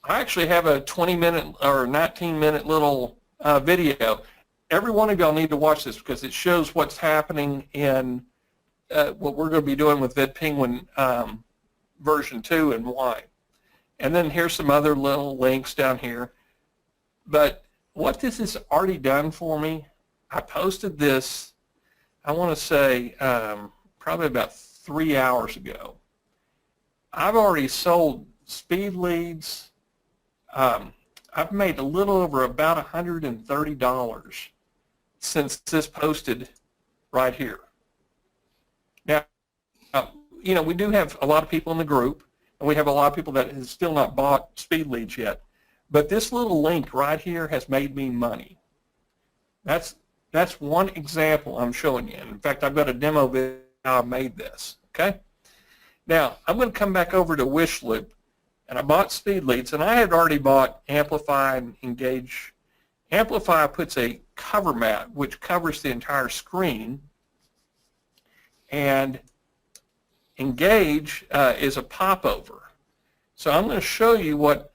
I actually have a 20-minute or 19-minute little video. Every one of y'all need to watch this because it shows what's happening in what we're going to be doing with VidPenguin version 2 and why. And then here's some other little links down here. But what this has already done for me, I posted this, I want to say probably about 3 hours ago. I've already sold SpeedLeads. I've made a little over about $130 since this posted right here. Now, you know, we do have a lot of people in the group, and we have a lot of people that have still not bought SpeedLeads yet. But this little link right here has made me money. That's one example I'm showing you. In fact, I've got a demo video how I made this. Okay. Now I'm going to come back over to Wish Loop, and I bought SpeedLeads, and I had already bought Amplify and Engage. Amplify puts a cover mat which covers the entire screen, and Engage is a popover. So I'm going to show you what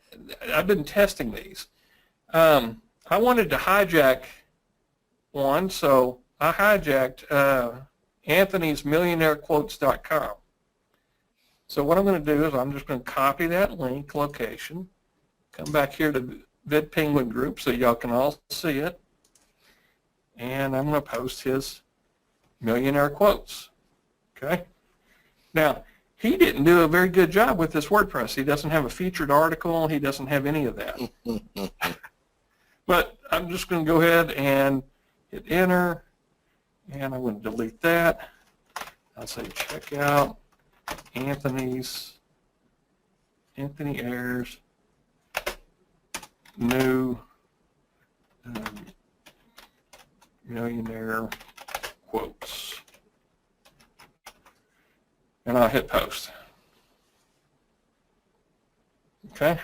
I've been testing these. I wanted to hijack one, so I hijacked Anthony's millionairequotes.com. So what I'm going to do is I'm just going to copy that link location, come back here to VidPenguin group so y'all can all see it, and I'm going to post his millionaire quotes. Okay. Now, he didn't do a very good job with this WordPress. He doesn't have a featured article. He doesn't have any of that. But I'm just going to go ahead and hit enter, and I'm going to delete that. I'll say check out Anthony Ayers new millionaire quotes, and I'll hit post. Okay.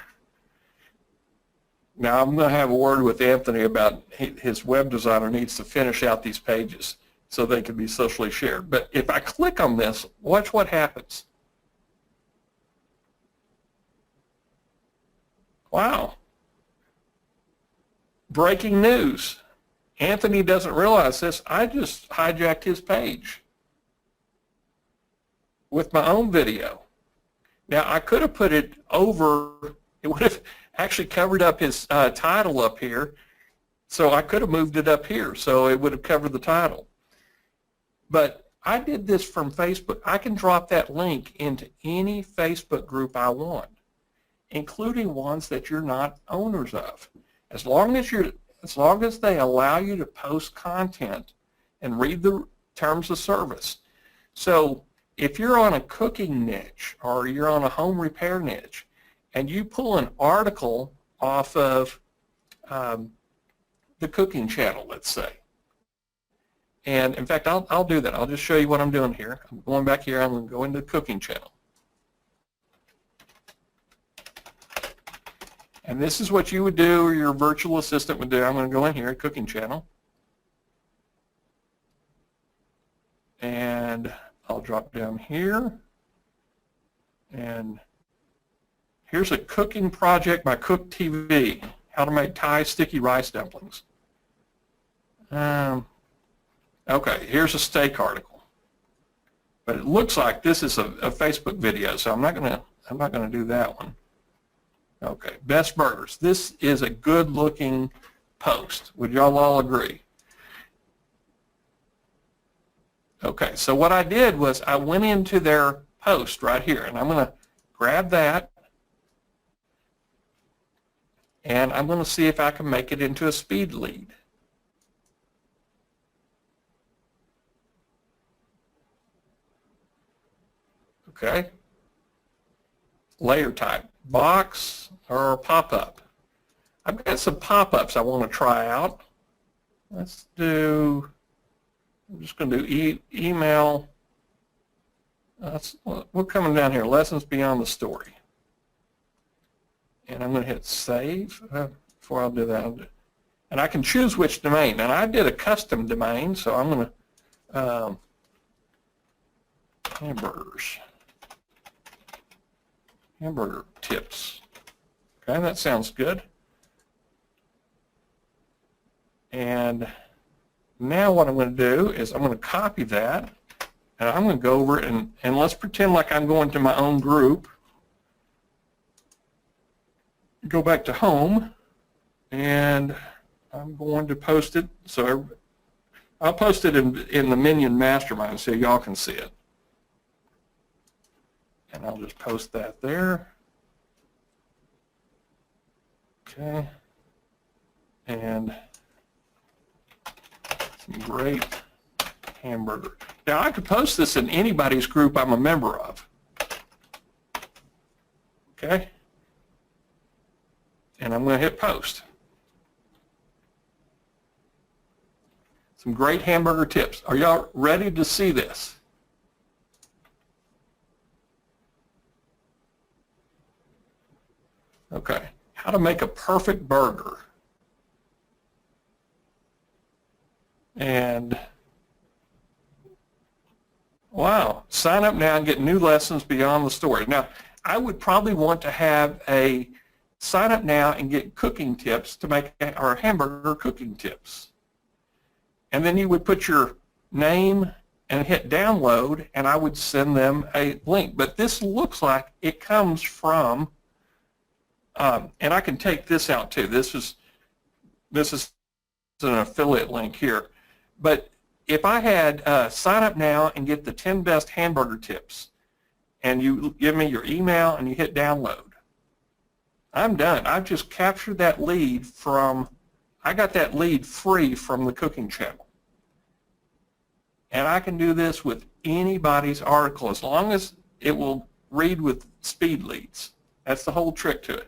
Now I'm going to have a word with Anthony about his web designer needs to finish out these pages so they can be socially shared. But if I click on this, watch what happens. Wow. Breaking news. Anthony doesn't realize this. I just hijacked his page with my own video. Now, I could have put it over, it would have actually covered up his title up here, so I could have moved it up here so it would have covered the title. But I did this from Facebook. I can drop that link into any Facebook group I want, including ones that you're not owners of. As long as they allow you to post content and read the terms of service. So if you're on a cooking niche or you're on a home repair niche and you pull an article off of the cooking channel, let's say, and in fact I'll do that. I'll just show you what I'm doing here. I'm going back here. I'm going to go into the cooking channel. And this is what you would do, or your virtual assistant would do. I'm going to go in here, cooking channel, and I'll drop down here, and here's a cooking project by Cook TV, how to make Thai sticky rice dumplings. Okay, here's a steak article, but it looks like this is a Facebook video, so I'm not gonna do that one. Okay, best burgers. This is a good-looking post. Would y'all all agree? Okay, so what I did was I went into their post right here, and I'm going to grab that, and I'm going to see if I can make it into a speed lead. Okay. Layer type, box or pop-up. I've got some pop-ups I want to try out. Let's do, I'm just going to do email. We're coming down here, lessons beyond the story. And I'm going to hit save. Before I'll do that, and I can choose which domain. And I did a custom domain, so I'm going to hamburger tips. Okay, that sounds good. And now what I'm going to do is I'm going to copy that, and I'm going to go over and let's pretend like I'm going to my own group. Go back to home, and I'm going to post it. So I'll post it in the Minion Mastermind so y'all can see it. And I'll just post that there. Okay. And some great hamburger. Now I could post this in anybody's group I'm a member of. Okay. And I'm going to hit post. Some great hamburger tips. Are y'all ready to see this? Okay. How to make a perfect burger. And wow, sign up now and get new lessons beyond the story. Now, I would probably want to have a sign up now and get cooking tips to make our hamburger cooking tips. And then you would put your name and hit download, and I would send them a link. But this looks like it comes from, and I can take this out too. This is an affiliate link here. But if I had sign up now and get the 10 best hamburger tips, and you give me your email and you hit download, I'm done. I've just captured that lead from, I got that lead free from the cooking channel. And I can do this with anybody's article as long as it will read with SpeedLeads. That's the whole trick to it.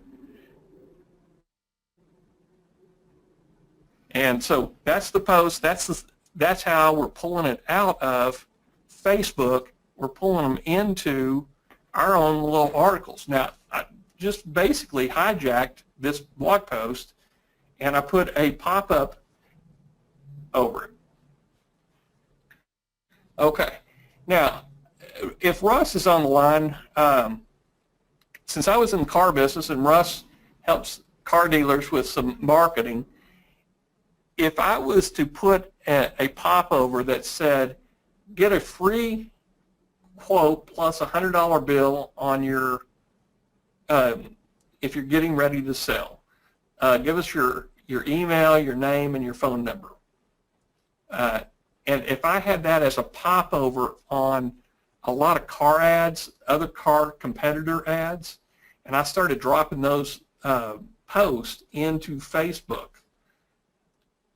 And so that's the post. That's how we're pulling it out of Facebook. We're pulling them into our own little articles. Now, I just basically hijacked this blog post, and I put a pop-up over it. Okay. Now, if Russ is on the line, since I was in the car business and Russ helps car dealers with some marketing, if I was to put a popover that said, get a free quote plus a $100 bill on your, if you're getting ready to sell, give us your email, your name, and your phone number. And if I had that as a popover on a lot of car ads, other car competitor ads, and I started dropping those posts into Facebook,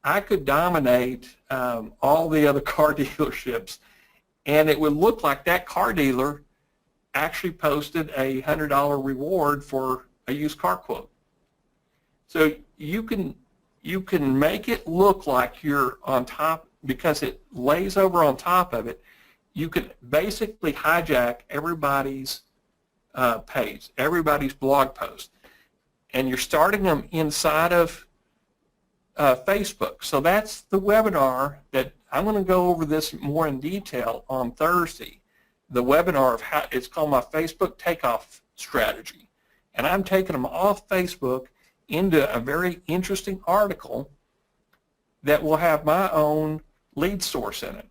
I could dominate all the other car dealerships, and it would look like that car dealer actually posted a $100 reward for a used car quote. So you can make it look like you're on top because it lays over on top of it. You can basically hijack everybody's page, everybody's blog post, and you're starting them inside of Facebook. So that's the webinar that I'm going to go over this more in detail on Thursday. The webinar of how it's called my Facebook takeoff strategy, and I'm taking them off Facebook into a very interesting article that will have my own lead source in it.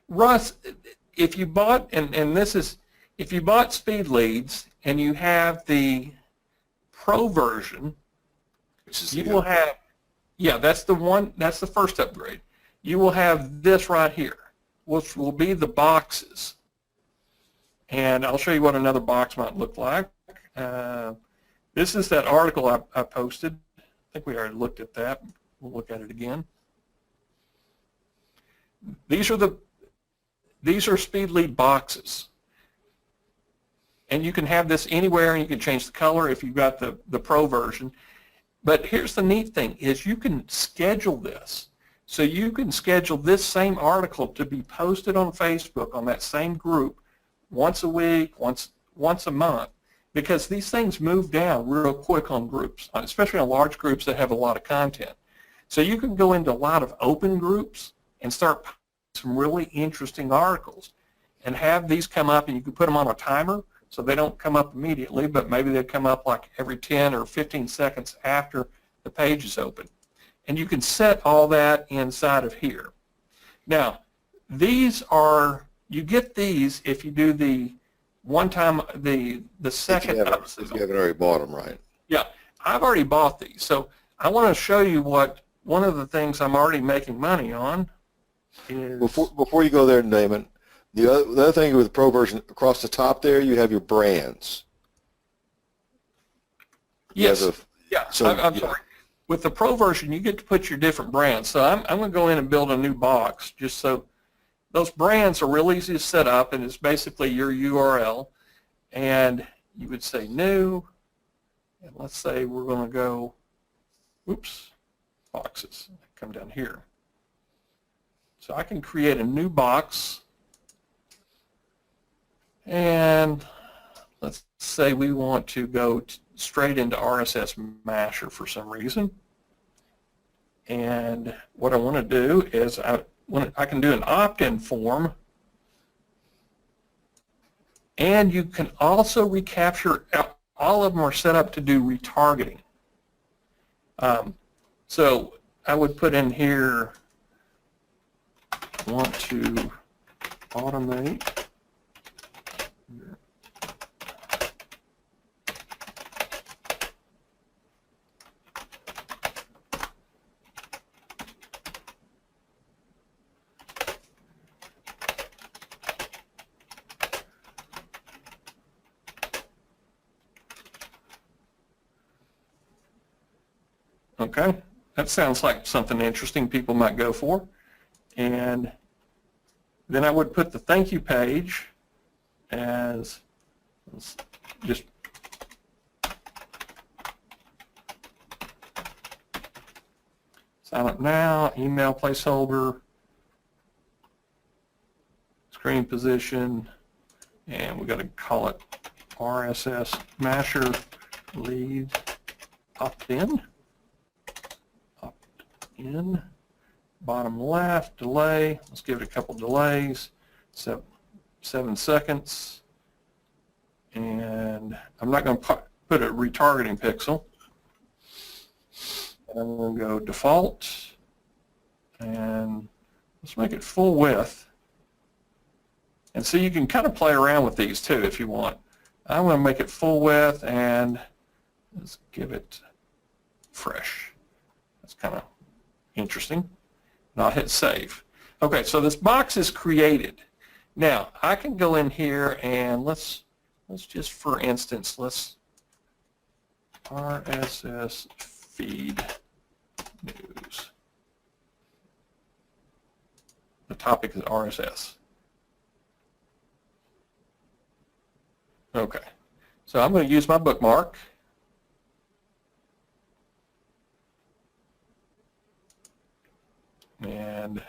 Russ, if you bought, and this is, if you bought SpeedLeads and you have the Pro version, you will have, yeah, that's the one, that's the first upgrade. You will have this right here, which will be the boxes. And I'll show you what another box might look like. This is that article I posted. I think we already looked at that. We'll look at it again. These are SpeedLead boxes. And you can have this anywhere, and you can change the color if you've got the Pro version. But here's the neat thing, is you can schedule this. So you can schedule this same article to be posted on Facebook on that same group once a week, once a month, because these things move down real quick on groups, especially on large groups that have a lot of content. So you can go into a lot of open groups and start posting some really interesting articles and have these come up, and you can put them on a timer So they don't come up immediately, but maybe they come up like every 10 or 15 seconds after the page is open. And you can set all that inside of here. Now, these are, you get these if you do the one time, the second upsell. If you haven't already bought them, right? Yeah, I've already bought these. So I want to show you what one of the things I'm already making money on is. Before you go there, Damon, the other thing with the Pro version, across the top there, you have your brands. Yes. I'm sorry. With the Pro version, you get to put your different brands. So I'm going to go in and build a new box just so those brands are real easy to set up, and it's basically your URL. And you would say new, and let's say we're going to go, oops, boxes. Come down here. So I can create a new box, and let's say we want to go straight into RSS Masher for some reason. And what I want to do is I can do an opt-in form, and you can also recapture. All of them are set up to do retargeting. So I would put in here, want to automate Okay, that sounds like something interesting people might go for. And then I would put the thank you page as just sign up now, email placeholder, screen position, and we've got to call it RSS Masher lead opt-in. In bottom left, delay, let's give it a couple delays, 7 seconds, and I'm not going to put a retargeting pixel, and I'm going to go default, and let's make it full width, and so you can kind of play around with these too if you want. I'm going to make it full width, and let's give it fresh. That's kind of interesting. And I'll hit save. Okay, so this box is created. Now I can go in here and let's just, for instance, let's RSS feed news. The topic is RSS. Okay, so I'm going to use my bookmark. And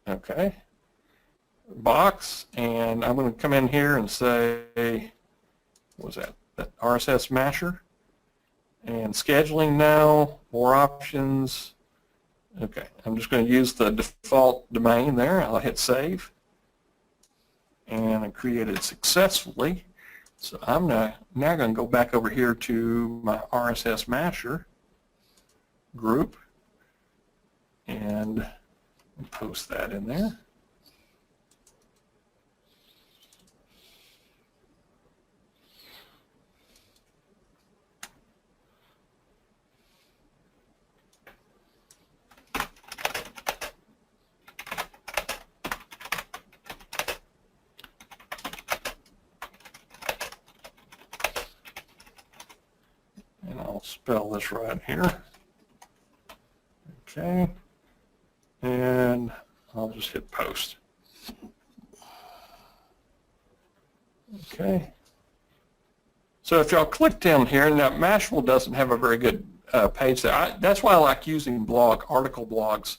okay, box, and I'm going to come in here and say, what was that RSS Masher, and scheduling now, more options. Okay, I'm just going to use the default domain there. I'll hit save, and I created successfully. So I'm now going to go back over here to my RSS Masher group and post that in there. And I'll spell this right here. Okay. And I'll just hit post. Okay. So if y'all click down here, now Mashable doesn't have a very good page there. That's why I like using article blogs.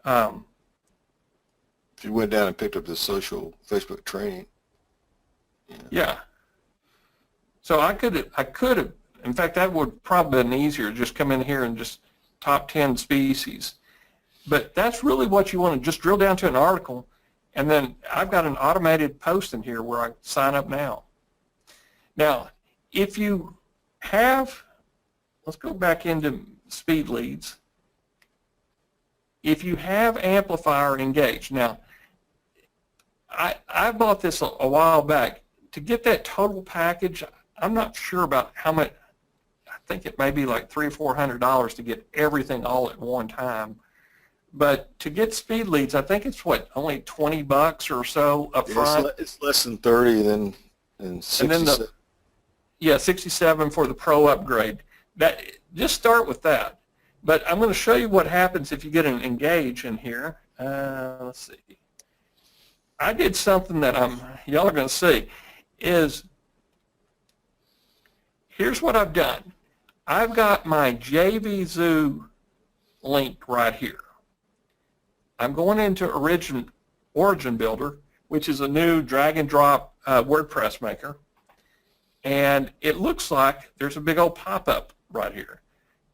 If you went down and picked up the social Facebook training. Yeah. So I could have, in fact, that would probably been easier, just come in here and just top 10 species. But that's really what you want to just drill down to an article And then I've got an automated post in here where I sign up now. Now, if you have, let's go back into SpeedLeads. If you have Amplifier engaged, now, I bought this a while back. To get that total package, I'm not sure about how much. I think it may be like $300 or $400 to get everything all at one time. But to get SpeedLeads, I think it's what, only $20 or so up front. It's less than 30, and 67. And then yeah, 67 for the Pro upgrade. That, just start with that. But I'm going to show you what happens if you get an Engage in here. Let's see. I did something that y'all are going to see. Here's what I've done. I've got my JVZoo link right here. I'm going into Origin Builder, which is a new drag and drop WordPress maker. And it looks like there's a big old pop-up right here.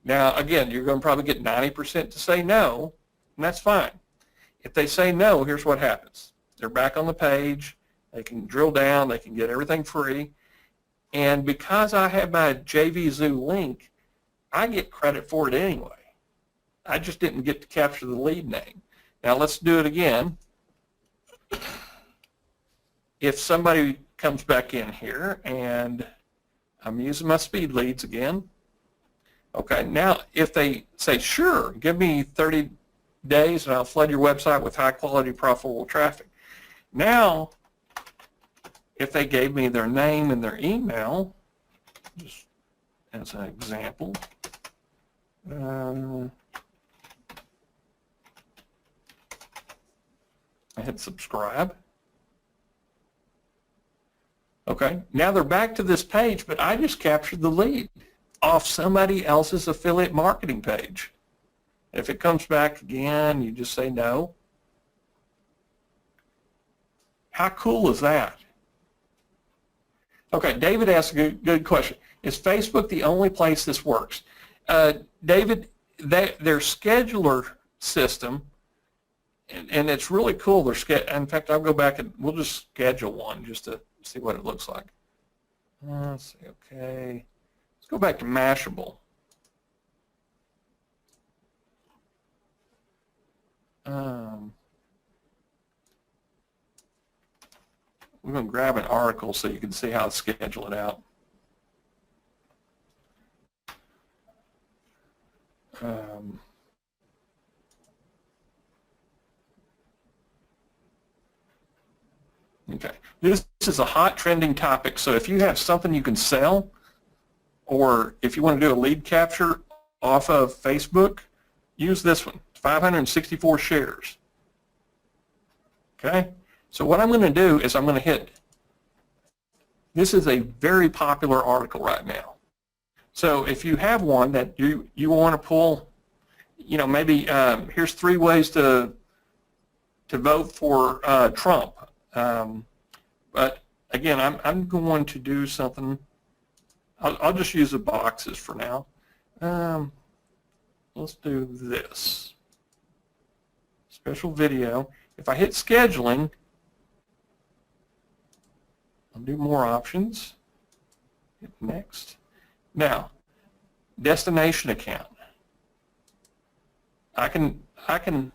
Now, again, you're going to probably get 90% to say no, and that's fine. If they say no, here's what happens. They're back on the page. They can drill down. They can get everything free. And because I have my JVZoo link, I get credit for it anyway. I just didn't get to capture the lead name. Now, let's do it again. If somebody comes back in here, and I'm using my SpeedLeads again. Okay, now if they say, sure, give me 30 days and I'll flood your website with high-quality, profitable traffic. Now, if they gave me their name and their email, just as an example, I hit subscribe. Okay, now they're back to this page, but I just captured the lead off somebody else's affiliate marketing page. If it comes back again, you just say no. How cool is that? Okay, David asked a good question. Is Facebook the only place this works? David, their scheduler system, and it's really cool. In fact, I'll go back and we'll just schedule one just to see what it looks like. Let's see, okay. Let's go back to Mashable. We're going to grab an article so you can see how to schedule it out. Okay, this is a hot trending topic, so if you have something you can sell, or if you want to do a lead capture off of Facebook, use this one, 564 shares. Okay, so what I'm going to do is I'm going to hit, this is a very popular article right now. So if you have one that you want to pull, you know, maybe here's 3 ways to vote for Trump. But again, I'm going to do something. I'll just use the boxes for now. Let's do this. Special video. If I hit scheduling, I'll do more options. Hit next. Now, destination account. I can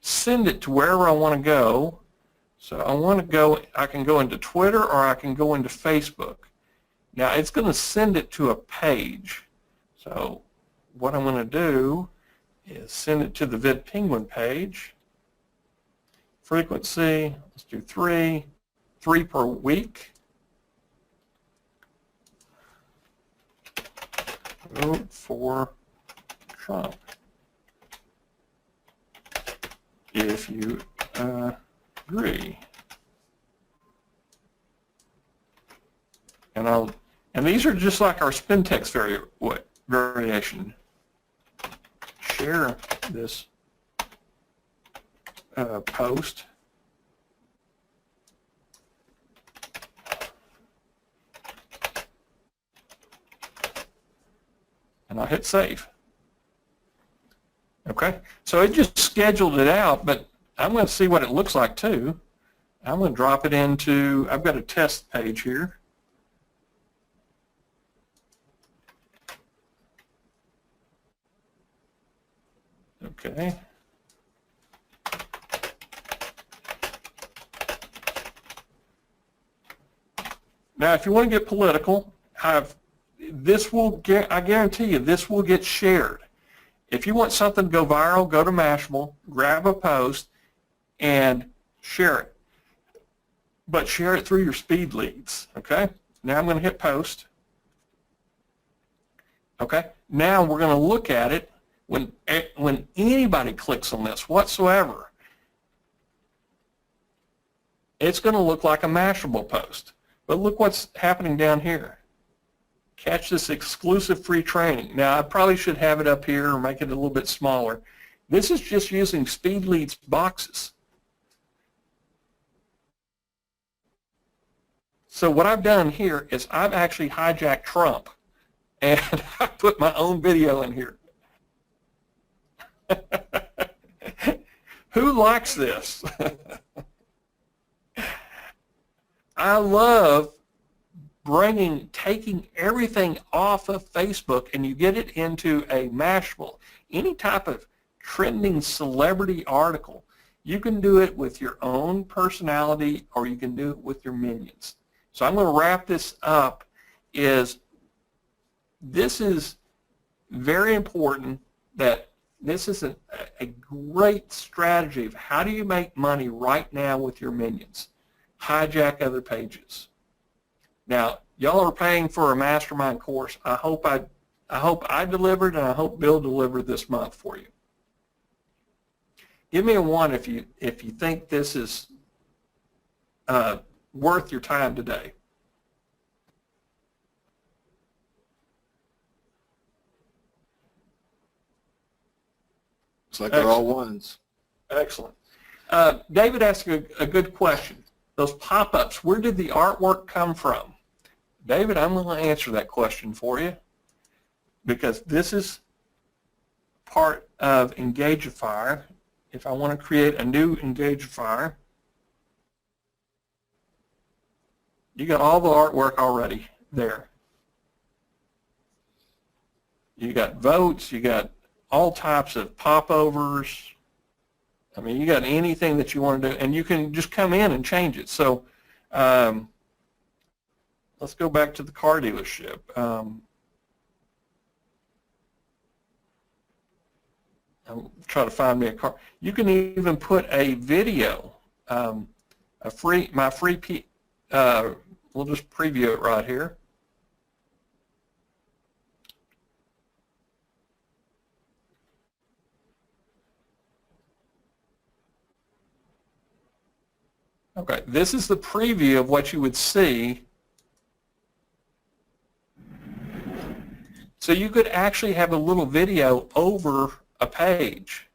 send it to wherever I want to go. So I can go into Twitter or I can go into Facebook. Now it's going to send it to a page. So what I'm going to do is send it to the VidPenguin page. Frequency, let's do 3 per week. Vote for Trump if you agree. And these are just like our spin text variation. Share this post. And I'll hit save. Okay, so it just scheduled it out, but I'm going to see what it looks like too. I'm going to drop it into, I've got a test page here. Okay. Now, if you want to get political, I guarantee you this will get shared. If you want something to go viral, go to Mashable, grab a post, and share it. But share it through your SpeedLeads, okay? Now I'm going to hit post. Okay, now we're going to look at it when anybody clicks on this whatsoever. It's going to look like a Mashable post. But look what's happening down here. Catch this exclusive free training. Now, I probably should have it up here or make it a little bit smaller. This is just using SpeedLeads boxes. So what I've done here is I've actually hijacked Trump, and I put my own video in here. Who likes this? I love taking everything off of Facebook and you get it into a Mashable. Any type of trending celebrity article, you can do it with your own personality or you can do it with your minions. So I'm going to wrap this up. This is very important, that this is a great strategy of how do you make money right now with your minions. Hijack other pages. Now, y'all are paying for a mastermind course. I hope I delivered, and I hope Bill delivered this month for you. Give me a 1 if you think this is worth your time today. It's like they're all ones. Excellent. David asked a good question. Those pop-ups, where did the artwork come from? David, I'm going to answer that question for you, because this is part of Engagifier. If I want to create a new Engagifier, you got all the artwork already there. You got votes, you got all types of popovers. I mean, you got anything that you want to do, and you can just come in and change it. So let's go back to the car dealership. I'm trying to find me a car. You can even put a video, we'll just preview it right here. Okay, this is the preview of what you would see. So you could actually have a little video over a page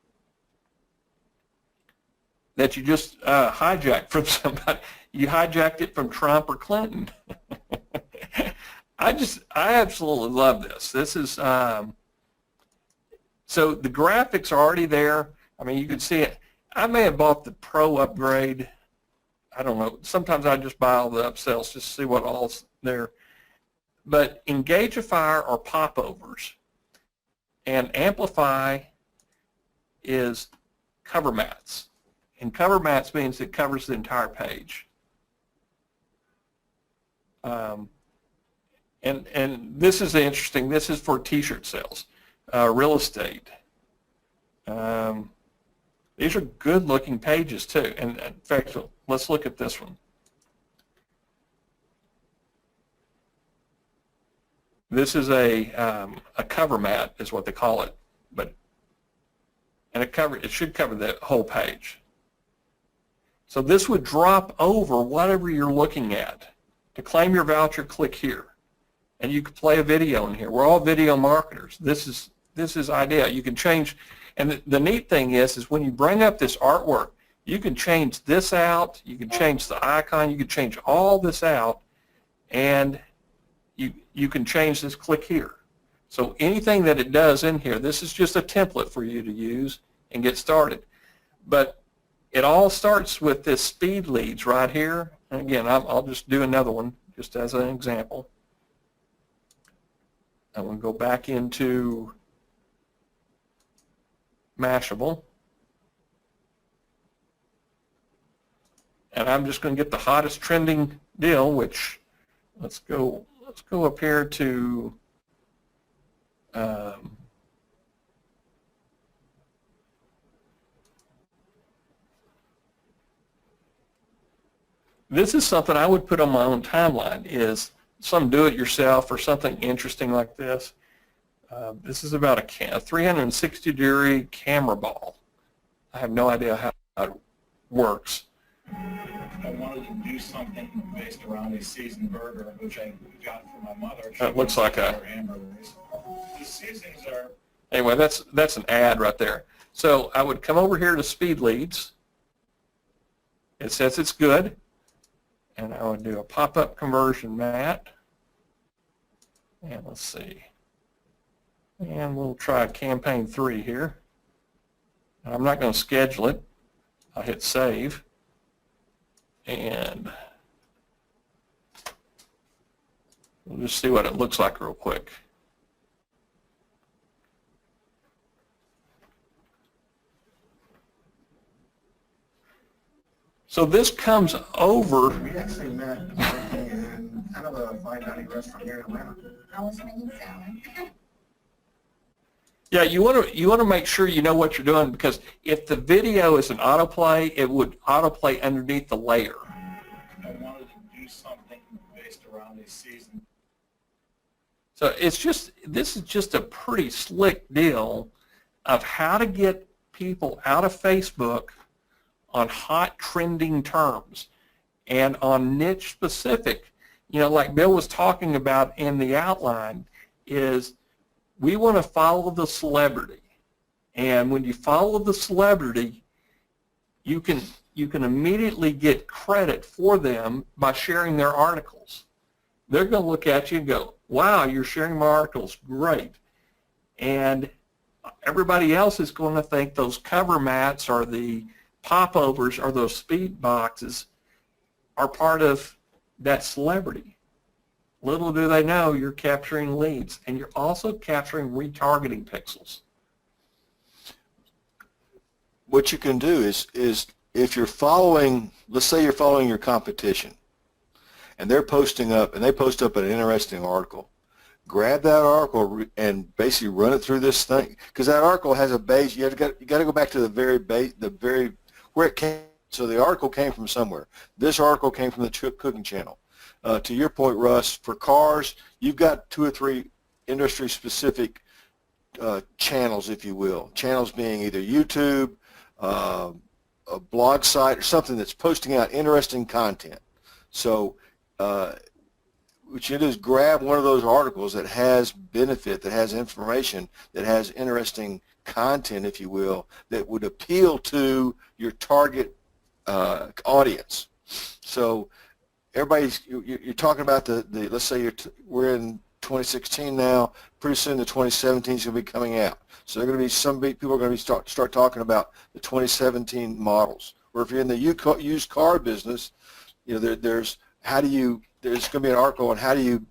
that you just hijacked from somebody. You hijacked it from Trump or Clinton. I absolutely love this. This is, so the graphics are already there. I mean, you can see it. I may have bought the Pro upgrade. I don't know. Sometimes I just buy all the upsells just to see what all's there. But Engagifier are popovers, and Amplify is cover mats. And cover mats means it covers the entire page. And this is interesting. This is for T-shirt sales, real estate. These are good-looking pages too. And in fact, let's look at this one. This is a cover mat, is what they call it, and it should cover the whole page. So this would drop over whatever you're looking at. To claim your voucher, click here, and you can play a video in here. We're all video marketers. This is ideal. You can change, and the neat thing is when you bring up this artwork, you can change this out. You can change the icon. You can change all this out, and you can change this, click here. So anything that it does in here, this is just a template for you to use and get started. But it all starts with this SpeedLeads right here. And again, I'll just do another one just as an example. I'm going to go back into Mashable. And I'm just going to get the hottest trending deal, which let's go up here to this is something I would put on my own timeline, is some do-it-yourself or something interesting like this. This is about a 360-degree camera ball. I have no idea how it works. I wanted to do something based around a seasoned burger, which I got from my mother. It looks like a hamburgers. The seasonings are. Anyway, that's an ad right there. So I would come over here to SpeedLeads. It says it's good, and I would do a pop-up conversion mat. And let's see. And we'll try campaign 3 here. And I'm not going to schedule it. I'll hit save. And we'll just see what it looks like real quick. So this comes over. We actually met in kind of a fine dining restaurant here in Atlanta. I was making salad. Yeah, you want to make sure you know what you're doing, because if the video is an autoplay, it would autoplay underneath the layer. I wanted to do something based around a season. So this is just a pretty slick deal of how to get people out of Facebook on hot trending terms and on niche specific. You know, like Bill was talking about in the outline, is we want to follow the celebrity. And when you follow the celebrity, you can immediately get credit for them by sharing their articles. They're going to look at you and go, wow, you're sharing my articles, great. And everybody else is going to think those cover mats or the popovers or those speed boxes are part of that celebrity. Little do they know you're capturing leads, and you're also capturing retargeting pixels. What you can do is if you're following, let's say you're following your competition, and they're posting up, and they post up an interesting article, grab that article and basically run it through this thing, because that article has a base. You got to go back to the very where it came. So the article came from somewhere. This article came from the cooking channel. To your point, Russ, for cars, you've got 2 or 3 industry-specific channels, if you will. Channels being either YouTube, a blog site, or something that's posting out interesting content. So what you do is grab one of those articles that has benefit, that has information, that has interesting content, if you will, that would appeal to your target audience. So you're talking about the let's say we're in 2016 now. Pretty soon the 2017 is going to be coming out. So there's going to be some people are going to start talking about the 2017 models. Or if you're in the used car business, you know there's going to be an article on how do you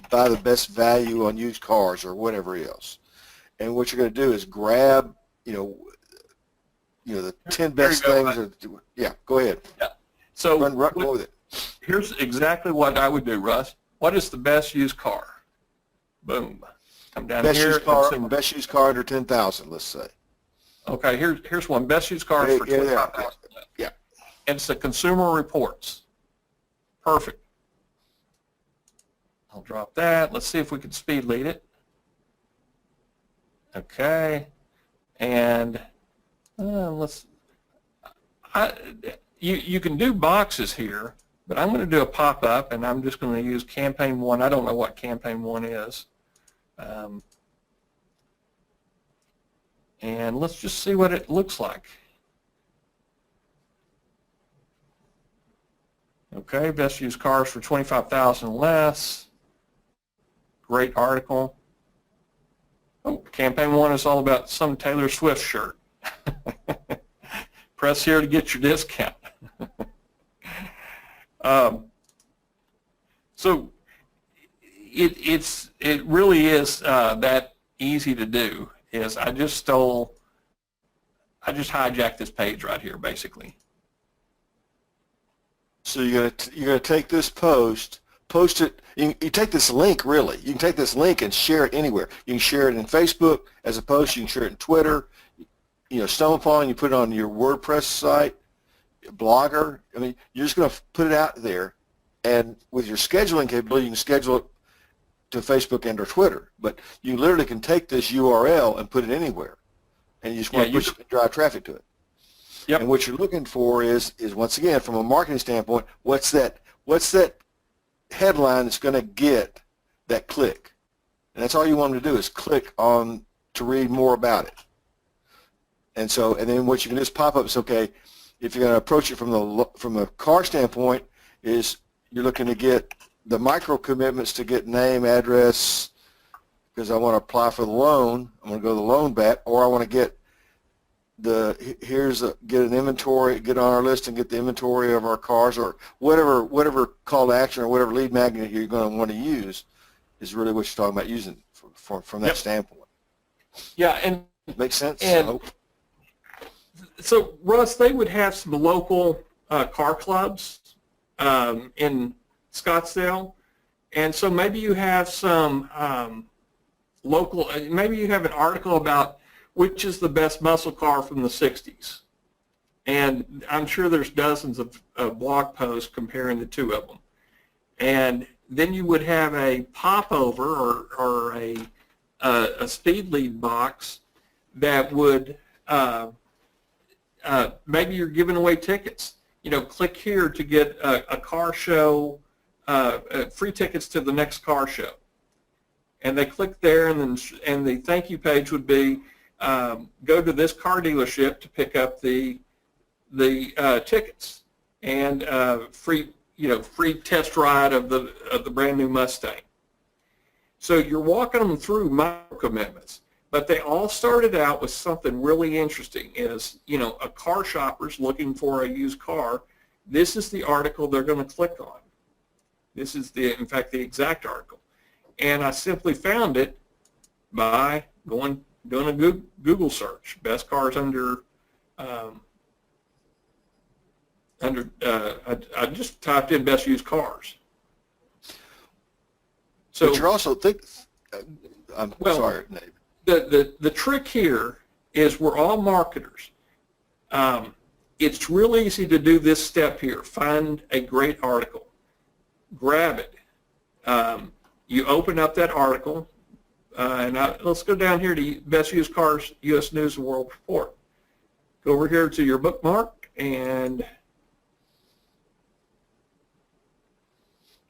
buy the best value on used cars or whatever else. And what you're going to do is grab the 10 best things. Yeah, go ahead. Yeah. So go with it. Here's exactly what I would do, Russ. What is the best used car? Boom. Come down here. Best used car under 10,000, let's say. Okay, here's one. Best used cars for 25,000. Yeah. And it's the Consumer Reports. Perfect. I'll drop that. Let's see if we can speed lead it. Okay. And you can do boxes here, but I'm going to do a pop-up, and I'm just going to use campaign 1. I don't know what campaign 1 is. And let's just see what it looks like. Okay, best used cars for 25,000 less. Great article. Oh, campaign 1 is all about some Taylor Swift shirt. Press here to get your discount. So it really is that easy to do. Is I just hijacked this page right here, basically. So you're gonna take this post it. You take this link. Really, you can take this link and share it anywhere. You can share it in Facebook as a post. You can share it in Twitter. Stumble upon, you put it on your WordPress site, Blogger. I mean, you're just gonna put it out there, and with your scheduling capability, you can schedule it to Facebook and or Twitter. But you literally can take this URL and put it anywhere, and you just want to drive traffic to it. Yep. And what you're looking for is once again, from a marketing standpoint, what's that headline that's going to get that click? And that's all you want them to do is click on to read more about it. And then what you can just pop up is, okay, if you're going to approach it from a car standpoint, is you're looking to get the micro commitments to get name, address, because I want to apply for the loan. I'm going to go to the loan bat, or I want to get get an inventory, get on our list and get the inventory of our cars, or whatever call to action or whatever lead magnet you're going to want to use is really what you're talking about using from that standpoint. Yeah, and makes sense. And so Russ, they would have some local car clubs in Scottsdale, and so maybe you have some local. Maybe you have an article about which is the best muscle car from the 60s. And I'm sure there's dozens of blog posts comparing the two of them. And then you would have a popover or a speed lead box that would, maybe you're giving away tickets. Click here to get a car show, free tickets to the next car show. And they click there, and the thank you page would be, go to this car dealership to pick up the tickets and free test ride of the brand new Mustang. So you're walking them through micro commitments, but they all started out with something really interesting. Is a car shopper's looking for a used car. This is the article they're going to click on. This is in fact the exact article, and I simply found it by doing a Google search. Best cars under I just typed in best used cars. So, but you're also I'm sorry, Nate. The trick here is we're all marketers. It's real easy to do this step here. Find a great article, grab it. You open up that article. Let's go down here to Best Used Cars, U.S. News and World Report. Go over here to your bookmark, and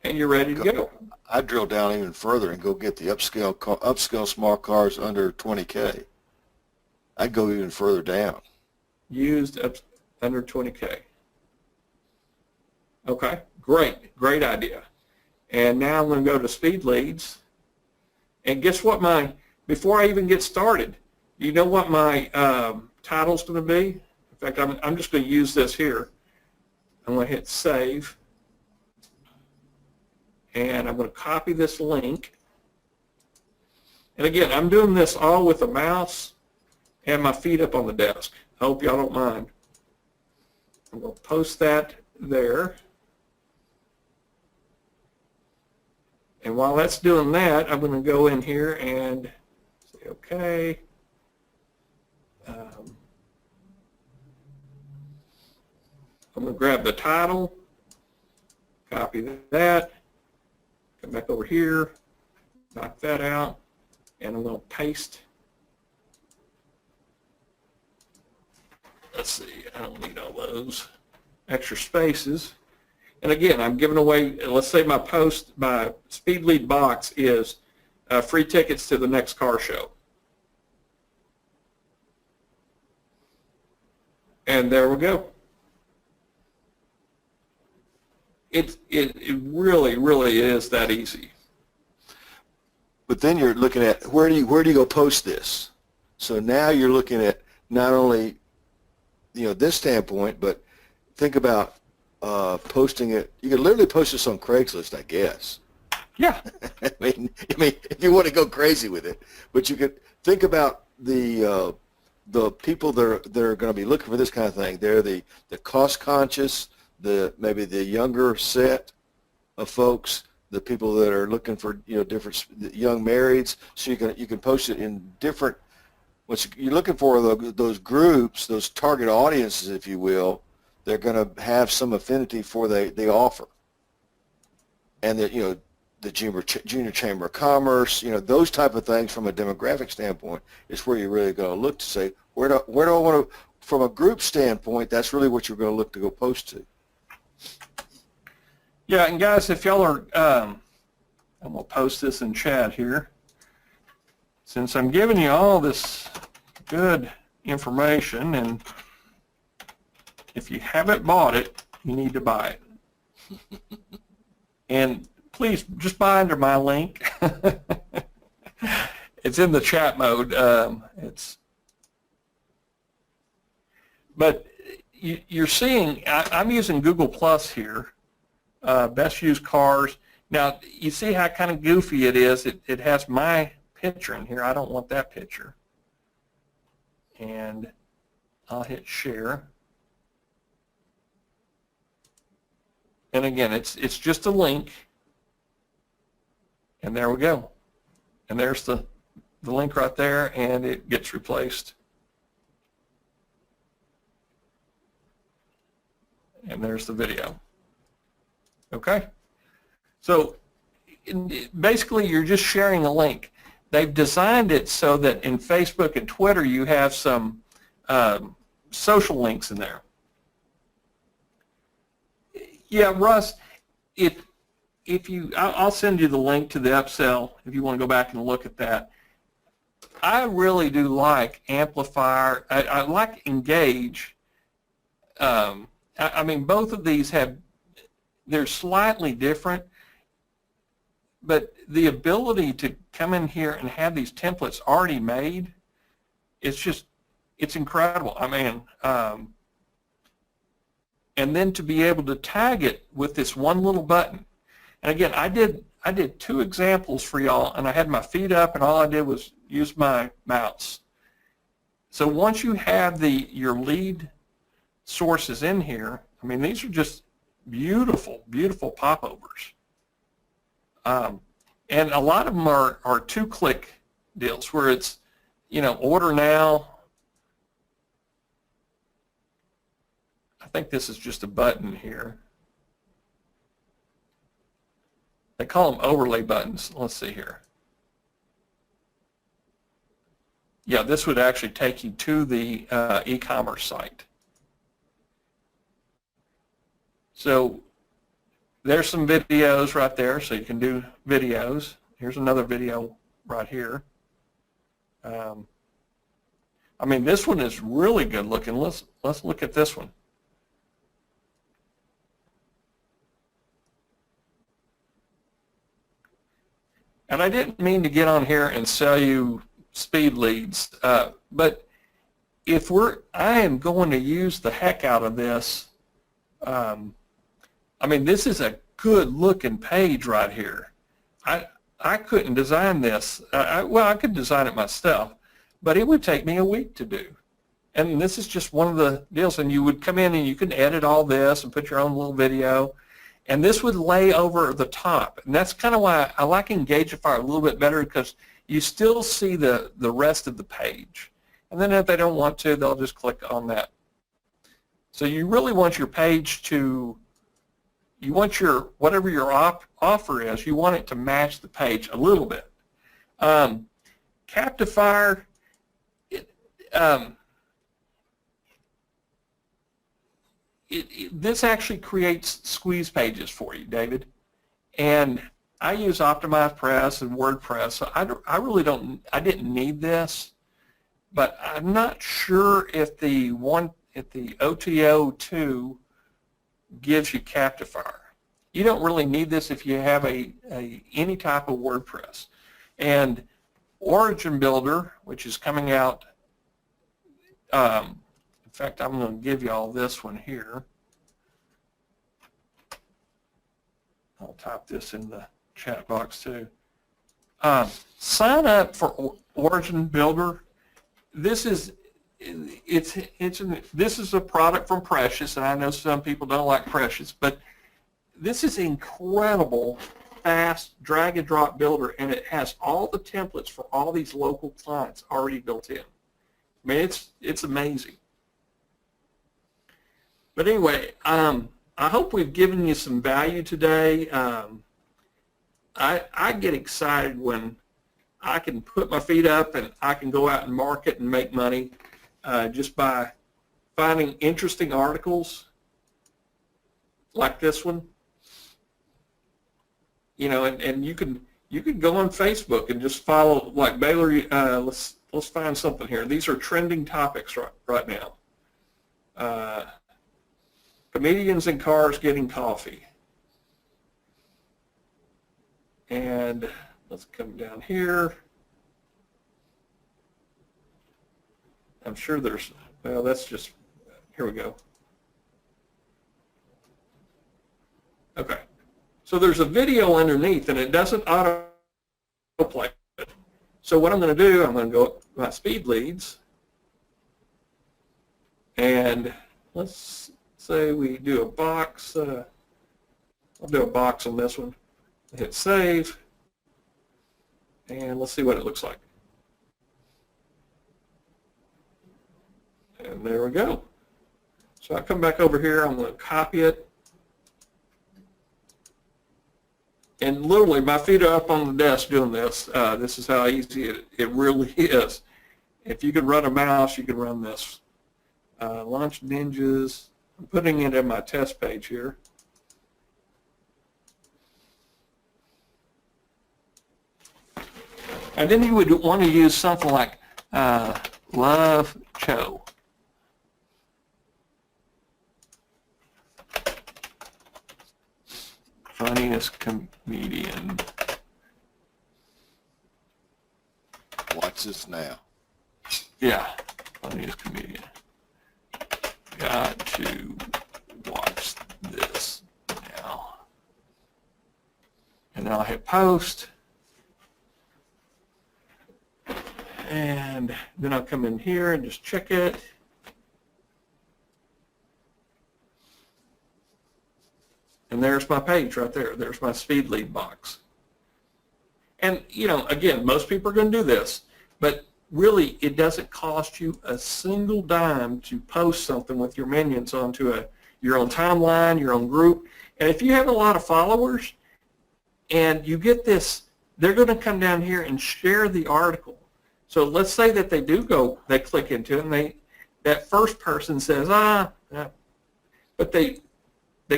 you're ready to go. I drill down even further and go get the upscale small cars under 20K. I'd go even further down. Used under 20K. Okay, great idea. And now I'm going to go to SpeedLeads. And guess what before I even get started, do you know what my title's going to be? In fact, I'm just going to use this here. I'm going to hit save. And I'm going to copy this link. And again, I'm doing this all with a mouse and my feet up on the desk. I hope y'all don't mind. I'm going to post that there. And while that's doing that, I'm going to go in here and say, okay. I'm going to grab the title, copy that, come back over here, knock that out, and I'm going to paste. Let's see, I don't need all those extra spaces. And again, I'm giving away, let's say my speed lead box is free tickets to the next car show. And there we go. It really, really is that easy. But then you're looking at where do you go post this? So now you're looking at not only this standpoint, but think about posting it. You could literally post this on Craigslist, I guess. Yeah. I mean, if you want to go crazy with it, but you could think about the people that are going to be looking for this kind of thing. They're the cost conscious, maybe the younger set of folks, the people that are looking for different young marrieds. So you can post it in different. What you're looking for those groups, those target audiences, if you will. They're going to have some affinity for the offer, and that the junior chamber of commerce, those type of things from a demographic standpoint is where you're really going to look to say where do I want to, from a group standpoint. That's really what you're going to look to go post to. Yeah, and guys, if y'all are, I'm going to post this in chat here. Since I'm giving you all this good information, and if you haven't bought it, you need to buy it. And please just buy under my link. It's in the chat mode. But you're seeing, I'm using Google Plus here. Best used cars. Now, you see how kind of goofy it is. It has my picture in here. I don't want that picture. And I'll hit share. And again, it's just a link. And there we go. And there's the link right there, and it gets replaced. And there's the video. Okay? So basically, you're just sharing a link. They've designed it so that in Facebook and Twitter, you have some social links in there. Yeah, Russ, if you, I'll send you the link to the upsell if you want to go back and look at that. I really do like Amplifier. I like Engage. I mean, both of these they're slightly different, but the ability to come in here and have these templates already made, it's incredible. I mean, and then to be able to tag it with this one little button. And again, I did 2 examples for y'all, and I had my feet up, and all I did was use my mouse. So once you have your lead sources in here, I mean, these are just beautiful, beautiful popovers. And a lot of them are 2-click deals where it's, order now. I think this is just a button here. They call them overlay buttons. Let's see here. Yeah, this would actually take you to the e-commerce site. So there's some videos right there, so you can do videos. Here's another video right here. I mean, this one is really good looking. Let's look at this one. And I didn't mean to get on here and sell you SpeedLeads, but if I am going to use the heck out of this. I mean, this is a good looking page right here. I couldn't design this. Well, I could design it myself, but it would take me a week to do. And this is just one of the deals. And you would come in and you can edit all this and put your own little video. And this would lay over the top. And that's kind of why I like Engagify a little bit better, because you still see the rest of the page. And then if they don't want to, they'll just click on that. So you really want your page to, you want whatever your offer is, you want it to match the page a little bit. Captify, this actually creates squeeze pages for you, David. And I use OptimizePress and WordPress, so I didn't need this, but I'm not sure if the OTO2 gives you Captify. You don't really need this if you have any type of WordPress. And Origin Builder, which is coming out, I In fact, I'm going to give you all this one here. I'll type this in the chat box too. Sign up for Origin Builder. This is this is a product from Precious, and I know some people don't like Precious, but this is incredible, fast drag and drop builder, and it has all the templates for all these local clients already built in. I mean, it's amazing. But anyway, I hope we've given you some value today. I get excited when I can put my feet up and I can go out and market and make money just by finding interesting articles like this one. You know, and you can go on Facebook and just follow, like Baylor. Let's find something here. These are trending topics right now. Comedians in cars getting coffee. And let's come down here. I'm sure there's, well, that's just, here we go. Okay. So there's a video underneath, and it doesn't autoplay it. So what I'm going to do, I'm going to go up to my SpeedLeads, and let's say we do a box. I'll do a box on this one. Hit save, and let's see what it looks like. And there we go. So I come back over here, I'm going to copy it, and literally my feet are up on the desk doing this. This is how easy it really is. If you could run a mouse, you could run this. Launch ninjas. I'm putting it in my test page here. And then you would want to use something like Love Cho. Funniest comedian. Watch this now. Yeah, funniest comedian. Got to watch this now. And then I'll hit post. And then I'll come in here and just check it. And there's my page right there. There's my SpeedLead box. And, you know, again, most people are going to do this, but really it doesn't cost you a single dime to post something with your minions onto your own timeline, your own group. And if you have a lot of followers and you get this, they're going to come down here and share the article. So let's say that they click into it, and that first person says, but they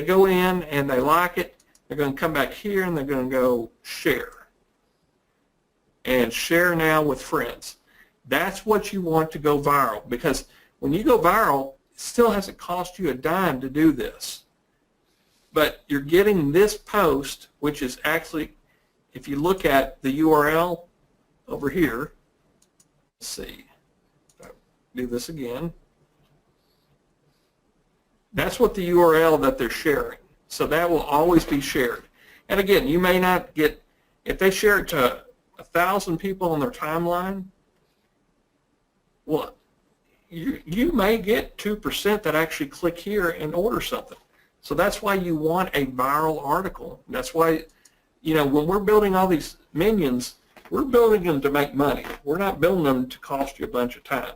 go in and they like it. They're going to come back here and they're going to go share. And share now with friends. That's what you want to go viral, because when you go viral, it still hasn't cost you a dime to do this. But you're getting this post, which is actually, if you look at the URL over here, let's see, do this again. That's what the URL that they're sharing. So that will always be shared. And again, you may not get, if they share it to 1,000 people on their timeline, well, you may get 2% that actually click here and order something. So that's why you want a viral article. That's why, you know, when we're building all these minions, we're building them to make money. We're not building them to cost you a bunch of time.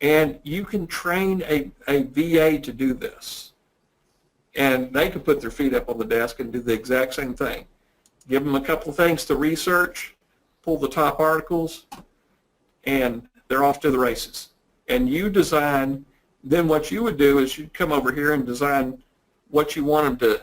And you can train a VA to do this. And they can put their feet up on the desk and do the exact same thing. Give them a couple of things to research, pull the top articles, and they're off to the races. And you design, then what you would do is you'd come over here and design what you want them to,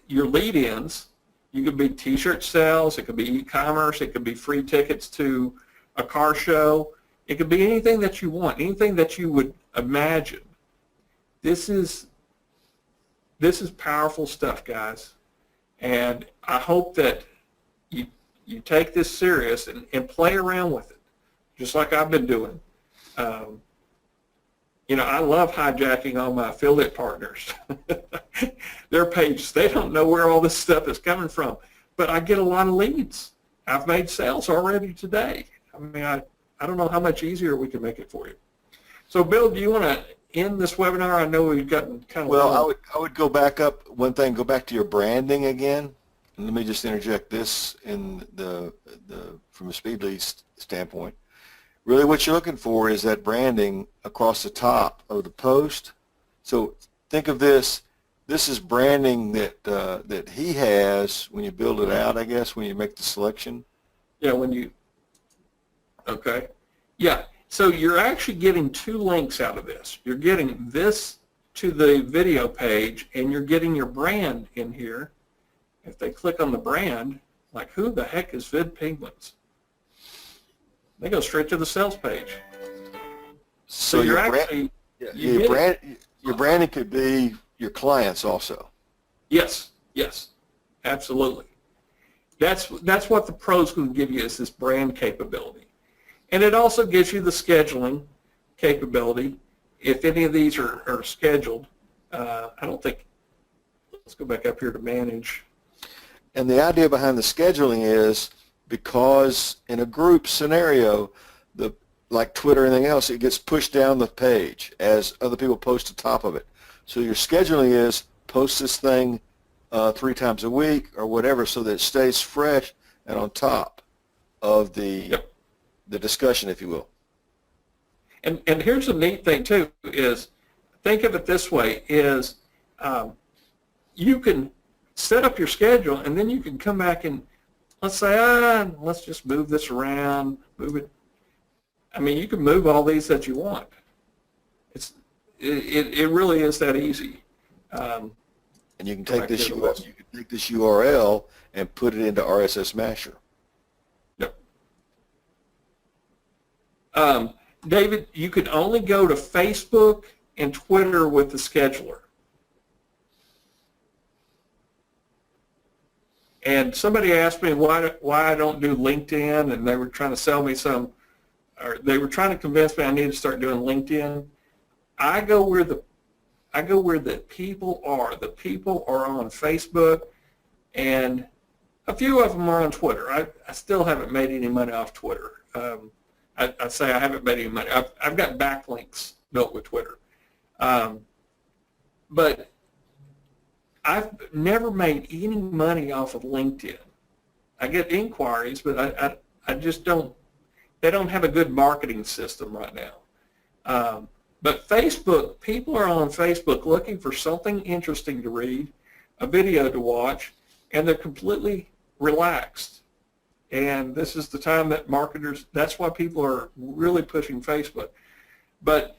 your lead-ins. You could be t-shirt sales, it could be e-commerce, it could be free tickets to a car show. It could be anything that you want, anything that you would imagine. This is powerful stuff, guys. And I hope that you take this serious and play around with it, just like I've been doing. You know, I love hijacking all my affiliate partners. Their pages, they don't know where all this stuff is coming from, but I get a lot of leads. I've made sales already today. I mean, I don't know how much easier we can make it for you. So, Bill, do you want to end this webinar? I know we've gotten kind of Well, I would go back up one thing. Go back to your branding again. And let me just interject this in from a SpeedLeads standpoint. Really, what you're looking for is that branding across the top of the post. So think of this. This is branding that he has when you build it out, I guess, when you make the selection. Yeah, okay. Yeah, so you're actually getting two links out of this. You're getting this to the video page, and you're getting your brand in here. If they click on the brand, like, who the heck is VidPenguins? They go straight to the sales page. So you're actually... Your branding could be your clients also. Yes, absolutely. That's what the pros can give you, is this brand capability. And it also gives you the scheduling capability. If any of these are scheduled, I don't think, let's go back up here to manage. And the idea behind the scheduling is because in a group scenario, like Twitter or anything else, it gets pushed down the page as other people post to the top of it. So your scheduling is post this thing 3 times a week or whatever, so that it stays fresh and on top of the discussion, if you will. And here's the neat thing too, is think of it this way, is you can set up your schedule, and then you can come back and let's say, let's just move this around, move it. I mean, you can move all these that you want. It really is that easy. And you can take this URL and put it into RSS Masher. Yep. David, you can only go to Facebook and Twitter with the scheduler. And somebody asked me why I don't do LinkedIn, and they were trying to sell me some, or they were trying to convince me I need to start doing LinkedIn. I go where the people are. The people are on Facebook, and a few of them are on Twitter. I still haven't made any money off Twitter. I'd say I haven't made any money. I've got backlinks built with Twitter. But I've never made any money off of LinkedIn. I get inquiries, but I just don't, they don't have a good marketing system right now. But Facebook, people are on Facebook looking for something interesting to read, a video to watch, and they're completely relaxed. And this is the time that marketers, that's why people are really pushing Facebook. But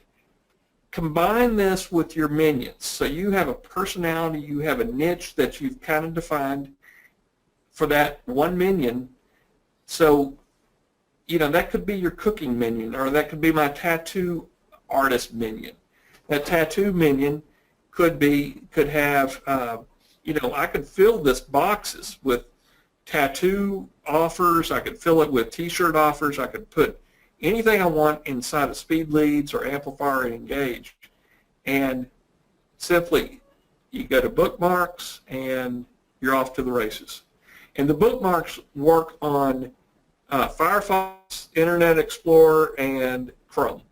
combine this with your minions. So you have a personality, you have a niche that you've kind of defined for that one minion. So, you know, that could be your cooking minion, or that could be my tattoo artist minion. That tattoo minion could have, you know, I could fill this boxes with tattoo offers. I could fill it with t-shirt offers. I could put anything I want inside of SpeedLeads or Amplify and Engage. And simply, you go to bookmarks and you're off to the races. And the bookmarks work on Firefox, Internet Explorer, and Chrome.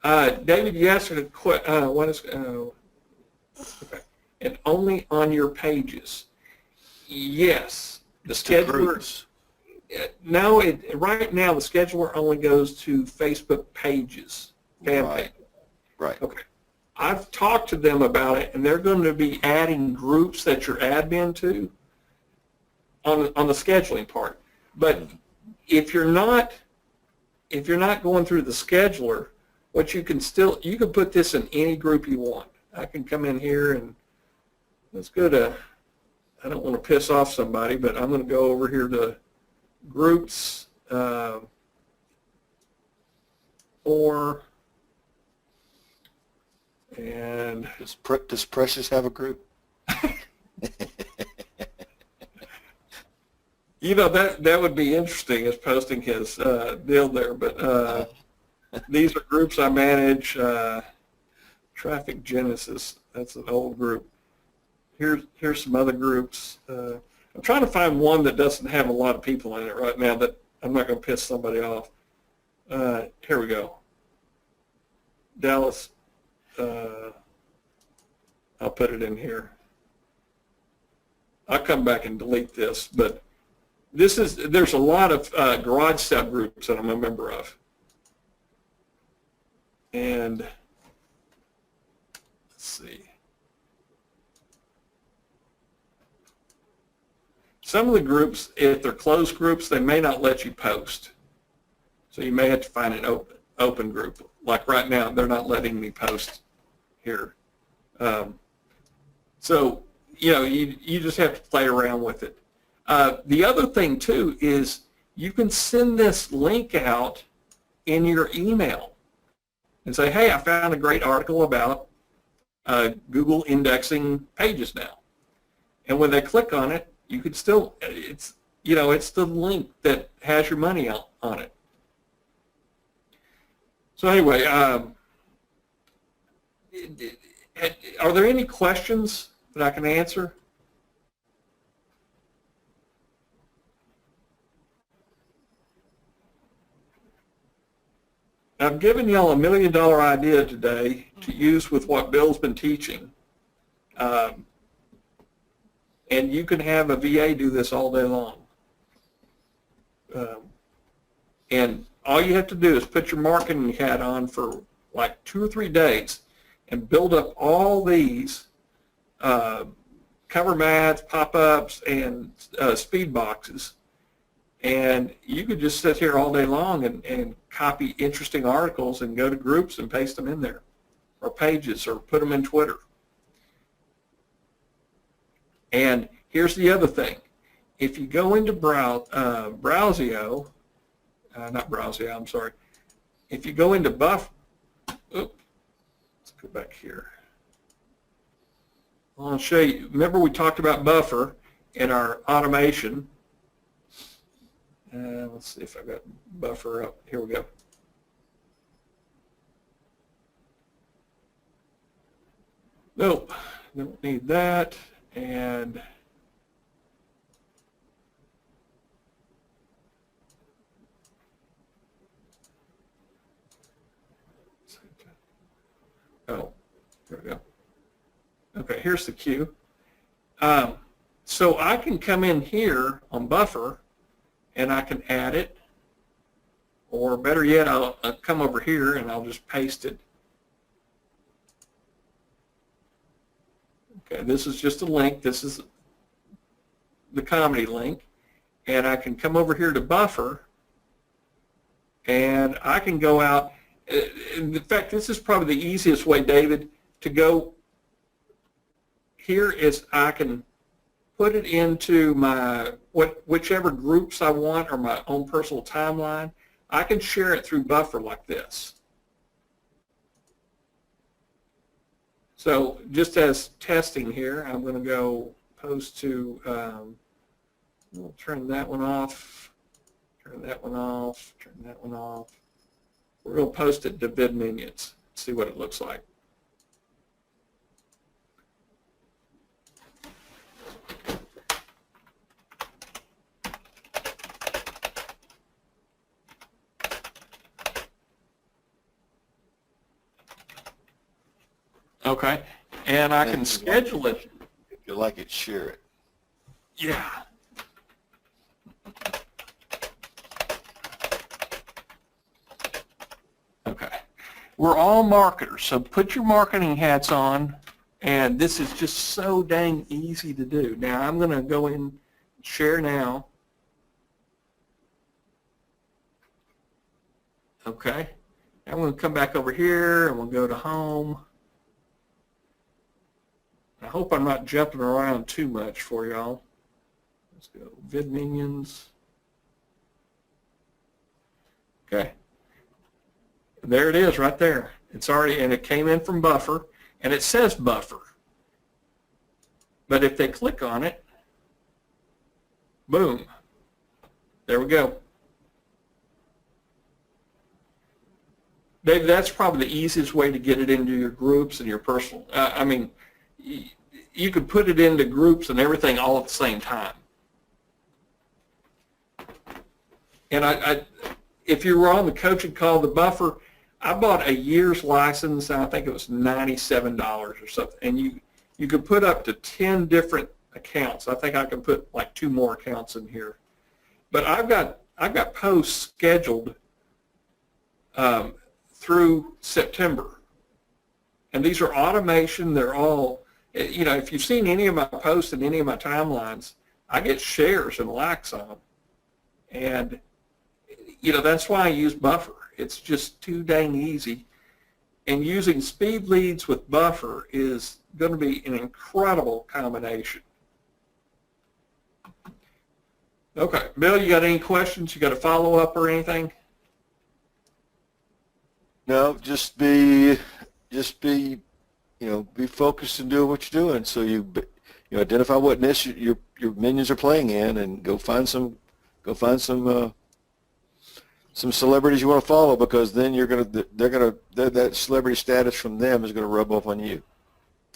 David, you asked a question. What is okay. And only on your pages. Yes, the scheduler. No, right now the scheduler only goes to Facebook pages, fan page. Right. Okay. I've talked to them about it, and they're going to be adding groups that you're admin to on the scheduling part. But if you're not going through the scheduler, what you can put this in any group you want. I can come in here and let's go to, I don't want to piss off somebody, but I'm going to go over here to groups and does Precious have a group? You know, that would be interesting, is posting his deal there, but These are groups I manage. Traffic Genesis, that's an old group. Here's some other groups. I'm trying to find one that doesn't have a lot of people in it right now that I'm not going to piss somebody off. Here we go. Dallas. I'll put it in here. I'll come back and delete this, but there's a lot of garage sale groups that I'm a member of. And let's see. Some of the groups, if they're closed groups, they may not let you post. So you may have to find an open group. Like right now, they're not letting me post here. So, you just have to play around with it. The other thing, too, is you can send this link out in your email and say, hey, I found a great article about Google indexing pages now. And when they click on it, you could still, it's the link that has your money out on it. So anyway, are there any questions that I can answer? I've given y'all $1 million idea today to use with what Bill's been teaching. And you can have a VA do this all day long. And all you have to do is put your marketing hat on for like 2 or 3 days and build up all these cover mats, pop-ups, and speed boxes. And you could just sit here all day long and copy interesting articles and go to groups and paste them in there, or pages, or put them in Twitter. And here's the other thing. If you go into Browsio, not Browsio, I'm sorry. If you go into let's go back here. I'll show you. Remember we talked about Buffer in our automation. Let's see if I got Buffer up. Here we go. Nope, don't need that. And oh, there we go. Okay, here's the queue. So I can come in here on Buffer and I can add it, or better yet, I'll come over here and I'll just paste it. Okay, this is just a link. This is the comedy link. And I can come over here to Buffer, and I can go out. In fact, this is probably the easiest way, David, to go. Here is I can put it into my whichever groups I want, or my own personal timeline. I can share it through Buffer like this. So just as testing here, I'm going to go post to, we'll turn that one off, turn that one off, turn that one off. We're going to post it to VidMinions, see what it looks like. Okay, and I can schedule it. If you like it, share it. Yeah. Okay. We're all marketers, so put your marketing hats on, and this is just so dang easy to do. Now I'm going to go in, share now. Okay. I'm going to come back over here, and we'll go to home. I hope I'm not jumping around too much for y'all. Let's go VidMinions. Okay. There it is right there. It's already, and it came in from Buffer, and it says Buffer. But if they click on it, boom, there we go. Dave, that's probably the easiest way to get it into your groups and your personal. I mean, you could put it into groups and everything all at the same time. And if you were on the coaching call, the buffer, I bought a year's license, and I think it was $97 or something. And you could put up to 10 different accounts. I think I can put like 2 more accounts in here. But I've got posts scheduled through September. And these are automation. They're all, you know, if you've seen any of my posts and any of my timelines, I get shares and likes on them. And, you know, that's why I use Buffer. It's just too dang easy. And using SpeedLeads with Buffer is going to be an incredible combination. Okay, Bill, you got any questions? You got a follow-up or anything? No, just be, you know, be focused and do what you're doing. So you identify what niche your minions are playing in, and go find some celebrities you want to follow, because then that celebrity status from them is going to rub off on you.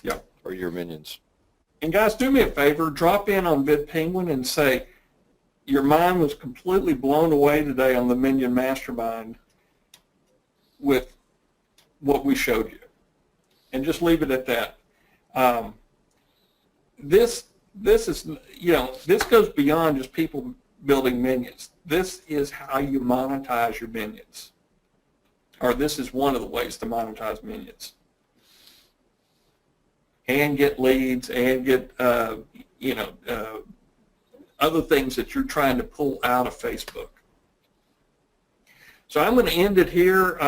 Yeah. Or your minions. And guys, do me a favor, drop in on VidPenguin and say your mind was completely blown away today on the Minion Mastermind with what we showed you. And just leave it at that. This is, you know, this goes beyond just people building minions. This is how you monetize your minions. Or this is one of the ways to monetize minions. And get leads and get, you know, other things that you're trying to pull out of Facebook. So I'm going to end it here.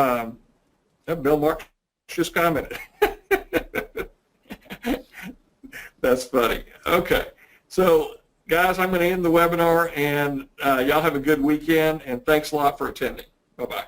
Bill Mark just commented. That's funny. Okay. So, guys, I'm going to end the webinar, and y'all have a good weekend, and thanks a lot for attending. Bye-bye.